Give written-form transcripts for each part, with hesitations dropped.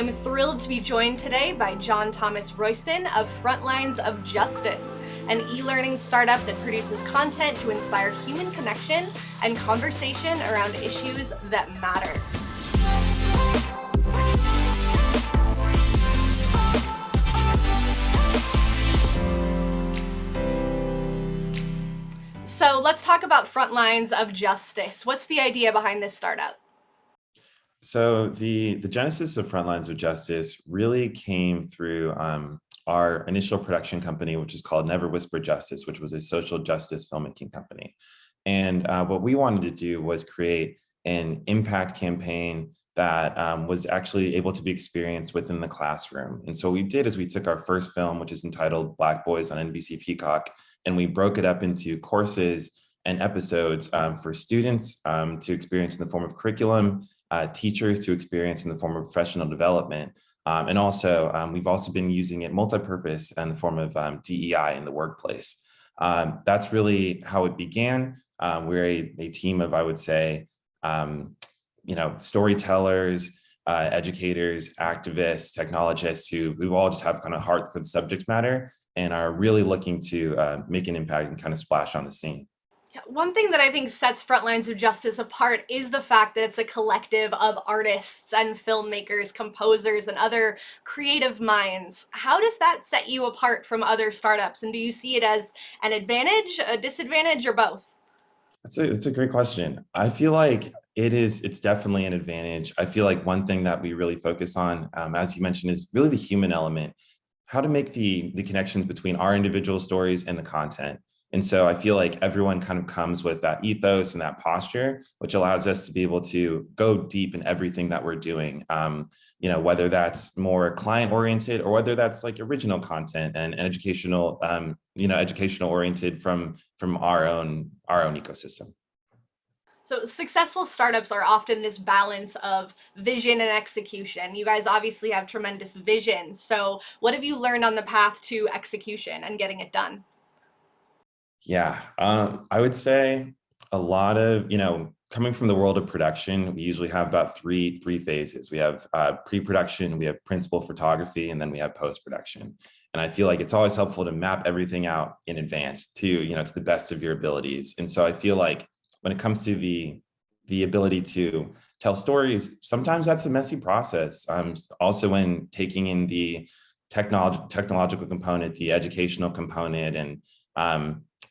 I'm thrilled to be joined today by John Thomas Royston of Frontlines of Justice, an e-learning startup that produces content to inspire human connection and conversation around issues that matter. So let's talk about Frontlines of Justice. What's the idea behind this startup? So the genesis of Frontlines of Justice really came through our initial production company, which is called Never Whisper Justice, which was a social justice filmmaking company. And what we wanted to do was create an impact campaign that was actually able to be experienced within the classroom. And so what we did is we took our first film, which is entitled Black Boys on NBC Peacock, and we broke it up into courses and episodes for students to experience in the form of curriculum, teachers to experience in the form of professional development. And also, we've also been using it multi-purpose in the form of DEI in the workplace. That's really how it began. We're a team of, I would say, storytellers, educators, activists, technologists who all just have kind of heart for the subject matter and are really looking to make an impact and kind of splash on the scene. One thing that I think sets Frontlines of Justice apart is the fact that it's a collective of artists and filmmakers, composers, and other creative minds. How does that set you apart from other startups? And do you see it as an advantage, a disadvantage, or both? It's a great question. I feel like it's definitely an advantage. I feel like one thing that we really focus on, as you mentioned, is really the human element, how to make the connections between our individual stories and the content. And so I feel like everyone kind of comes with that ethos and that posture, which allows us to be able to go deep in everything that we're doing. Whether that's more client oriented or whether that's like original content and educational, educational oriented from our own ecosystem. So successful startups are often this balance of vision and execution. You guys obviously have tremendous vision. So what have you learned on the path to execution and getting it done? Yeah, I would say a lot of, coming from the world of production, we usually have about three phases. We have pre-production, we have principal photography, and then we have post-production. And I feel like it's always helpful to map everything out in advance to the best of your abilities. And so I feel like when it comes to the ability to tell stories, sometimes that's a messy process. Also when taking in the technological component, the educational component, and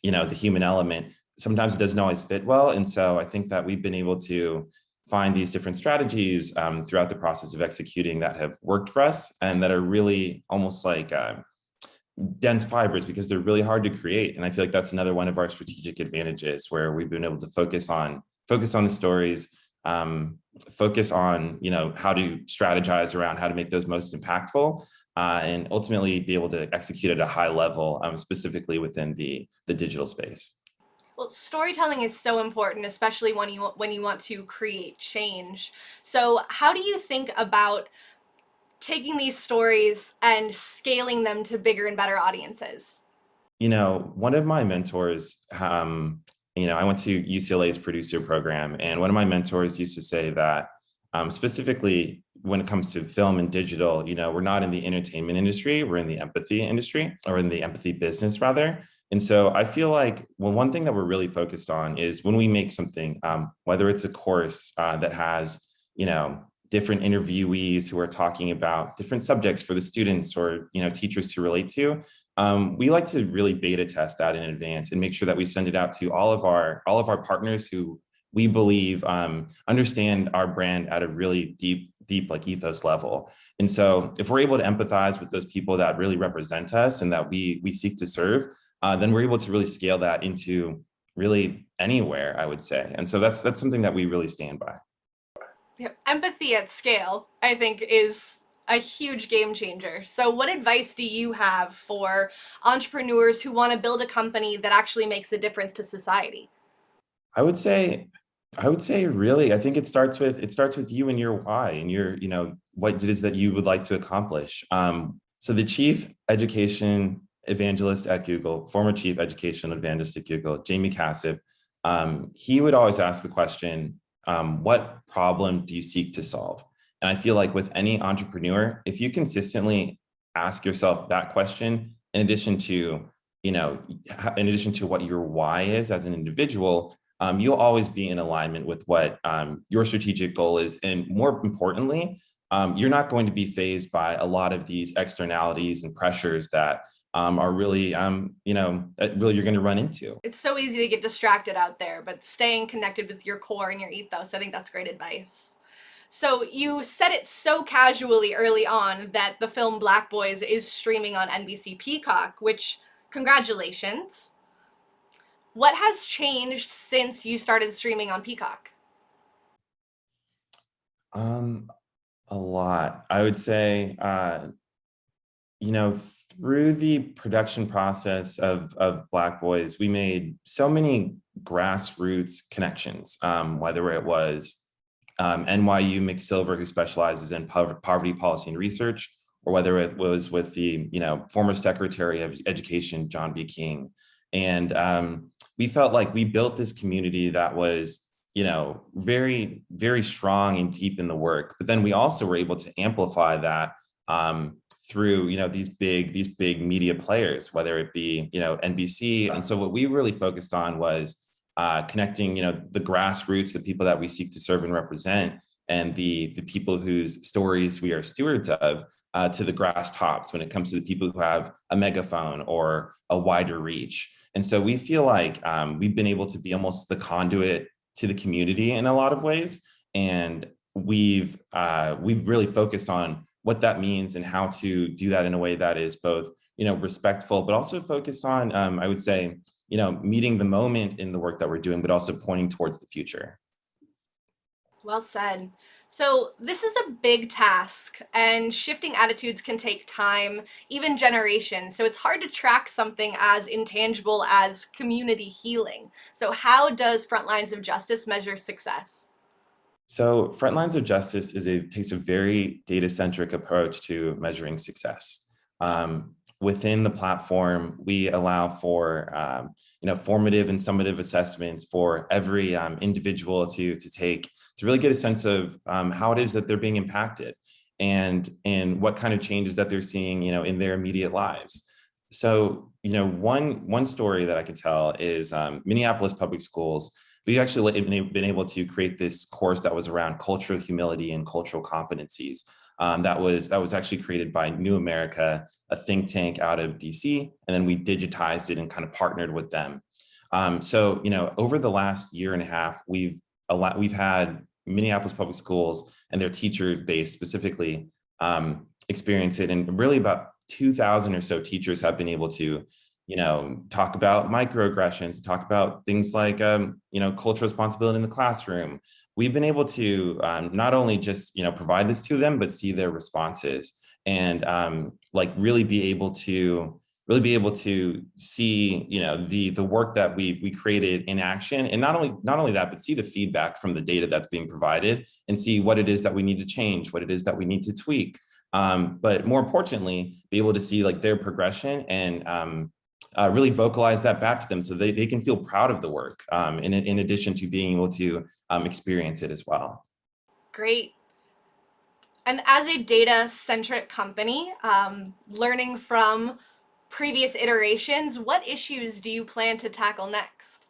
the human element, sometimes it doesn't always fit well. And so I think that we've been able to find these different strategies throughout the process of executing that have worked for us and that are really almost like dense fibers because they're really hard to create. And I feel like that's another one of our strategic advantages where we've been able to focus on the stories, focus on, how to strategize around how to make those most impactful. And ultimately be able to execute at a high level, specifically within the digital space. Well, storytelling is so important, especially when you want to create change. So, how do you think about taking these stories and scaling them to bigger and better audiences? One of my mentors, I went to UCLA's producer program, and one of my mentors used to say that specifically when it comes to film and digital, we're not in the entertainment industry, we're in the empathy industry, or in the empathy business rather. And so I feel like, well, one thing that we're really focused on is when we make something, whether it's a course that has, different interviewees who are talking about different subjects for the students or, teachers to relate to, we like to really beta test that in advance and make sure that we send it out to all of our partners who we believe understand our brand at a really deep like ethos level. And so if we're able to empathize with those people that really represent us and that we seek to serve, then we're able to really scale that into really anywhere, I would say. And so that's something that we really stand by. Yeah, empathy at scale, I think, is a huge game changer. So what advice do you have for entrepreneurs who want to build a company that actually makes a difference to society? I would say really, I think it starts with you and your why and your, what it is that you would like to accomplish. So the chief education evangelist at Google, former chief education evangelist at Google, Jamie Cassip, he would always ask the question, what problem do you seek to solve? And I feel like with any entrepreneur, if you consistently ask yourself that question, in addition to, in addition to what your why is as an individual, you'll always be in alignment with what your strategic goal is. And more importantly, you're not going to be phased by a lot of these externalities and pressures that are really, that really you're going to run into. It's so easy to get distracted out there, but staying connected with your core and your ethos, I think that's great advice. So you said it so casually early on that the film Black Boys is streaming on NBC Peacock, which congratulations. What has changed since you started streaming on Peacock? Um, a lot, I would say. You know, through the production process of Black Boys, we made so many grassroots connections, whether it was NYU McSilver, who specializes in poverty policy and research, or whether it was with the former Secretary of Education, John B. King. And we felt like we built this community that was very, very strong and deep in the work. But then we also were able to amplify that through these big media players, whether it be NBC. And so what we really focused on was connecting the grassroots, the people that we seek to serve and represent, and the people whose stories we are stewards of, to the grass tops when it comes to the people who have a megaphone or a wider reach. And so we feel like we've been able to be almost the conduit to the community in a lot of ways, and we've really focused on what that means and how to do that in a way that is both respectful, but also focused on I would say meeting the moment in the work that we're doing, but also pointing towards the future. Well said. So, this is a big task, and shifting attitudes can take time, even generations. So, it's hard to track something as intangible as community healing. So, how does Frontlines of Justice measure success? So Frontlines of Justice takes a very data-centric approach to measuring success. Within the platform, we allow for formative and summative assessments for every individual to take to really get a sense of how it is that they're being impacted and what kind of changes that they're seeing in their immediate lives. So one story that I could tell is Minneapolis Public Schools. We actually been able to create this course that was around cultural humility and cultural competencies. That was actually created by New America, a think tank out of DC, and then we digitized it and kind of partnered with them. So over the last year and a half, we've had Minneapolis Public Schools and their teacher base specifically experience it, and really about 2,000 or so teachers have been able to talk about microaggressions, talk about things like, cultural responsibility in the classroom. We've been able to not only just, provide this to them, but see their responses and really be able to see, the work that we created in action. And not only that, but see the feedback from the data that's being provided and see what it is that we need to change, what it is that we need to tweak. But more importantly, be able to see their progression and really vocalize that back to them so they can feel proud of the work in addition to being able to experience it as well. Great. And as a data-centric company, learning from previous iterations, what issues do you plan to tackle next?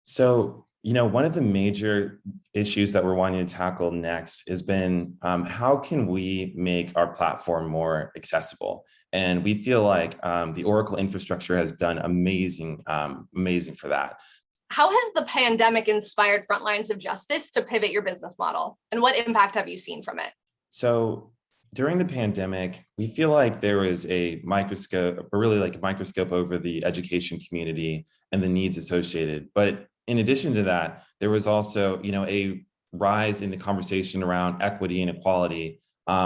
So, one of the major issues that we're wanting to tackle next has been how can we make our platform more accessible? And we feel like the Oracle infrastructure has done amazing for that. How has the pandemic inspired Frontlines of Justice to pivot your business model? And what impact have you seen from it? So during the pandemic, we feel like there was a microscope, or really like a microscope over the education community and the needs associated. But in addition to that, there was also, a rise in the conversation around equity and equality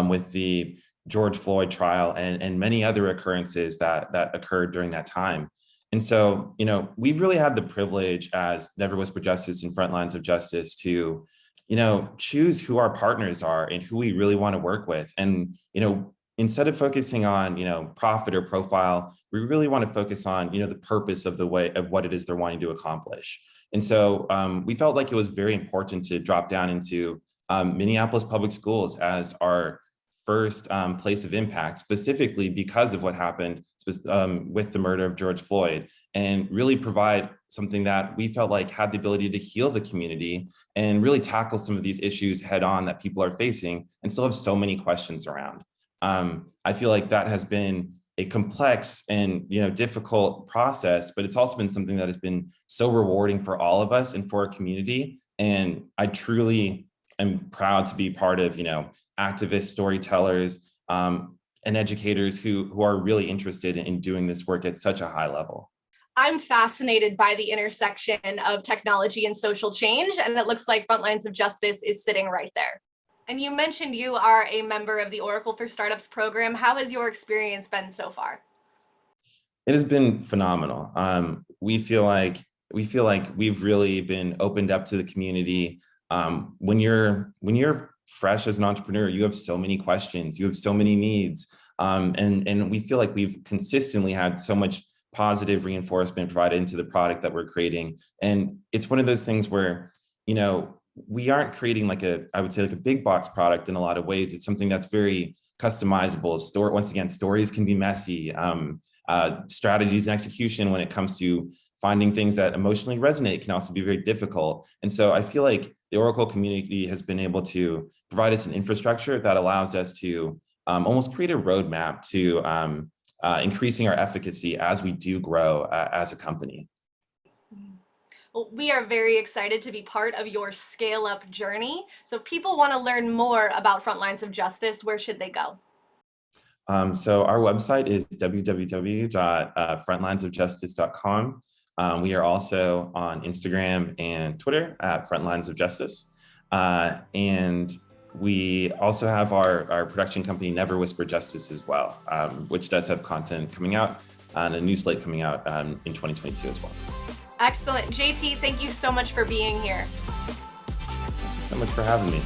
with the George Floyd trial and many other occurrences that occurred during that time. And so, we've really had the privilege as Never Whisper Justice and Frontlines of Justice to, choose who our partners are and who we really want to work with. And, instead of focusing on, profit or profile, we really want to focus on, the purpose of what it is they're wanting to accomplish. And so we felt like it was very important to drop down into Minneapolis Public Schools as our first place of impact, specifically because of what happened with the murder of George Floyd, and really provide something that we felt like had the ability to heal the community and really tackle some of these issues head on that people are facing and still have so many questions around. I feel like that has been a complex and difficult process, but it's also been something that has been so rewarding for all of us and for our community. And I truly am proud to be part of activists, storytellers, and educators who are really interested in doing this work at such a high level. I'm fascinated by the intersection of technology and social change, and it looks like Frontlines of Justice is sitting right there. And you mentioned you are a member of the Oracle for Startups program. How has your experience been so far? It has been phenomenal. We feel like we've really been opened up to the community. When you're fresh as an entrepreneur, you have so many questions, you have so many needs, and we feel like we've consistently had so much positive reinforcement provided into the product that we're creating. And it's one of those things where we aren't creating I would say a big box product in a lot of ways. It's something that's very customizable. Once again, stories can be messy. Strategies and execution when it comes to finding things that emotionally resonate can also be very difficult. And so I feel like the Oracle community has been able to provide us an infrastructure that allows us to almost create a roadmap to increasing our efficacy as we do grow as a company. Well, we are very excited to be part of your scale up journey. So if people want to learn more about Frontlines of Justice, where should they go? So our website is www.frontlinesofjustice.com. We are also on Instagram and Twitter at Frontlines of Justice. And we also have our production company, Never Whisper Justice, as well, which does have content coming out and a new slate coming out in 2022 as well. Excellent. JT, thank you so much for being here. Thank you so much for having me.